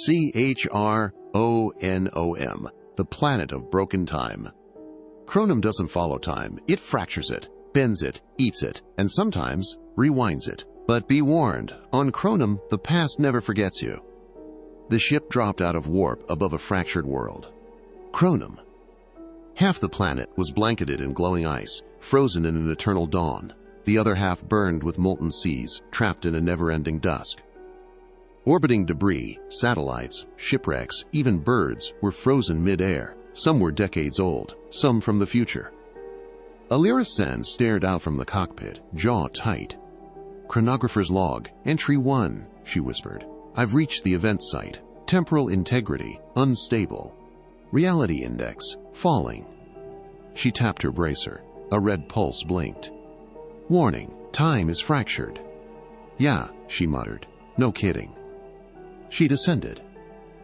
Chronom, the planet of broken time. Chronom doesn't follow time, it fractures it, bends it, eats it, and sometimes rewinds it. But be warned, on Chronom, the past never forgets you. The ship dropped out of warp above a fractured world. Chronom. Half the planet was blanketed in glowing ice, frozen in an eternal dawn. The other half burned with molten seas, trapped in a never-ending dusk. Orbiting debris, satellites, shipwrecks, even birds were frozen mid-air. Some were decades old, some from the future. Alira Sen stared out from the cockpit, jaw tight. "Chronographer's log, entry 1, she whispered. "I've reached the event site. Temporal integrity, unstable. Reality index, falling." She tapped her bracer. A red pulse blinked. "Warning, time is fractured." "Yeah," she muttered. "No kidding." She descended.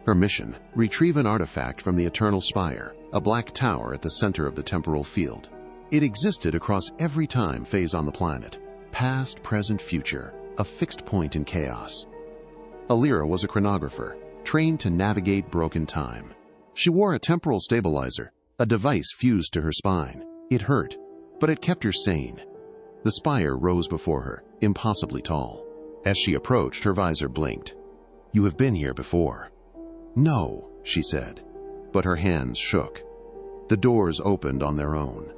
Her mission, retrieve an artifact from the Eternal Spire, a black tower at the center of the temporal field. It existed across every time phase on the planet. Past, present, future, a fixed point in chaos. Alira was a chronographer, trained to navigate broken time. She wore a temporal stabilizer, a device fused to her spine. It hurt, but it kept her sane. The spire rose before her, impossibly tall. As she approached, her visor blinked. "You have been here before." "No," she said, but her hands shook. The doors opened on their own.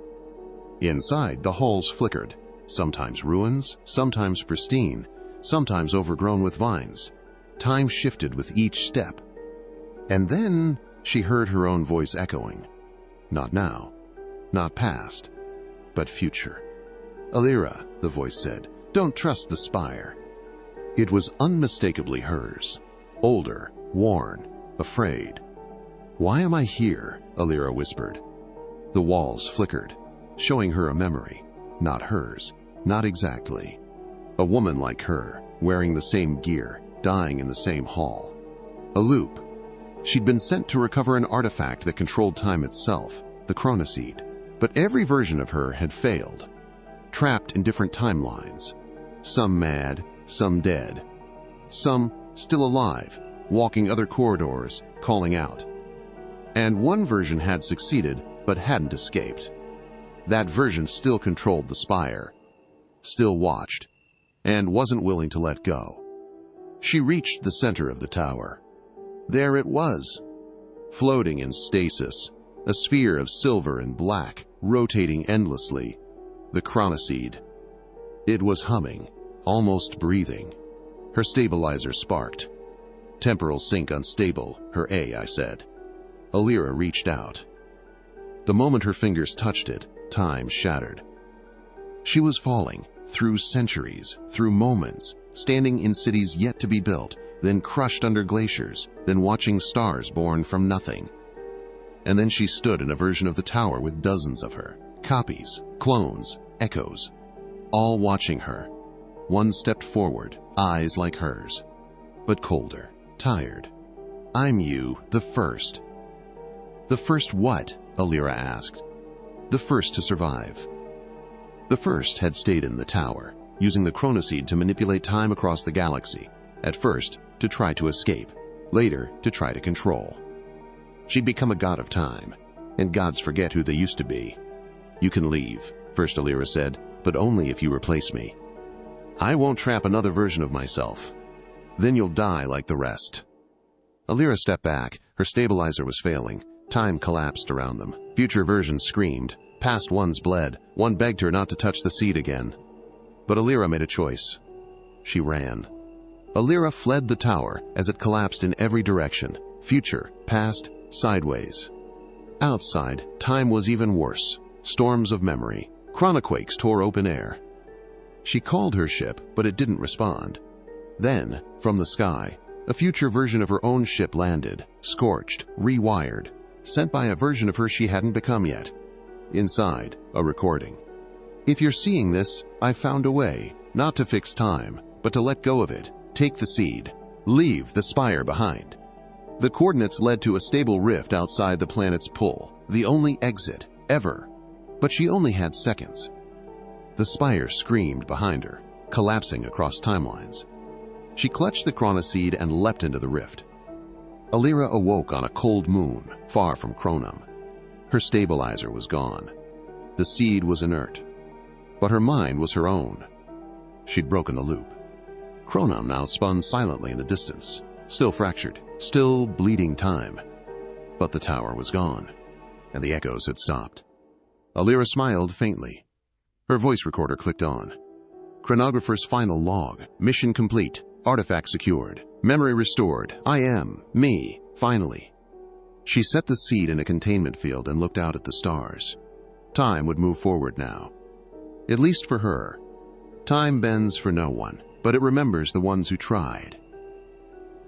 Inside, the halls flickered, sometimes ruins, sometimes pristine, sometimes overgrown with vines. Time shifted with each step. And then she heard her own voice echoing. Not now, not past, but future. "Alira," the voice said, "don't trust the spire." It was unmistakably hers. Older, worn, afraid. "Why am I here?" Alira whispered. The walls flickered, showing her a memory. Not hers, not exactly. A woman like her, wearing the same gear, dying in the same hall. A loop. She'd been sent to recover an artifact that controlled time itself, the Chronoseed. But every version of her had failed. Trapped in different timelines. Some mad, some dead. Some still alive, walking other corridors, calling out. And one version had succeeded, but hadn't escaped. That version still controlled the spire, still watched, and wasn't willing to let go. She reached the center of the tower. There it was, floating in stasis, a sphere of silver and black, rotating endlessly. The Chronoseed. It was humming, almost breathing. Her stabilizer sparked. "Temporal sync unstable, her A," I said. Alira reached out. The moment her fingers touched it, time shattered. She was falling, through centuries, through moments, standing in cities yet to be built, then crushed under glaciers, then watching stars born from nothing. And then she stood in a version of the tower with dozens of her, copies, clones, echoes, all watching her. One stepped forward, eyes like hers, but colder, tired. "I'm you, the first." "The first what?" Alira asked. "The first to survive." The first had stayed in the tower, using the Chronoseed to manipulate time across the galaxy. At first, to try to escape. Later, to try to control. She'd become a god of time, and gods forget who they used to be. "You can leave," First Alira said, "but only if you replace me. I won't trap another version of myself. Then you'll die like the rest." Alira stepped back. Her stabilizer was failing. Time collapsed around them. Future versions screamed. Past ones bled. One begged her not to touch the seed again. But Alira made a choice. She ran. Alira fled the tower as it collapsed in every direction. Future, past, sideways. Outside, time was even worse. Storms of memory. Chronoquakes tore open air. She called her ship, but it didn't respond. Then, from the sky, a future version of her own ship landed, scorched, rewired, sent by a version of her she hadn't become yet. Inside, a recording. "If you're seeing this, I found a way, not to fix time, but to let go of it. Take the seed. Leave the spire behind." The coordinates led to a stable rift outside the planet's pull, the only exit, ever. But she only had seconds. The spire screamed behind her, collapsing across timelines. She clutched the Chronoseed and leapt into the rift. Alira awoke on a cold moon, far from Chronom. Her stabilizer was gone. The seed was inert. But her mind was her own. She'd broken the loop. Chronom now spun silently in the distance, still fractured, still bleeding time. But the tower was gone, and the echoes had stopped. Alira smiled faintly. Her voice recorder clicked on. Chronographer's final log. Mission complete. Artifact secured. Memory restored. I am. Me. Finally. She set the seed in a containment field and looked out at the stars. Time would move forward now. At least for her. Time bends for no one, but it remembers the ones who tried.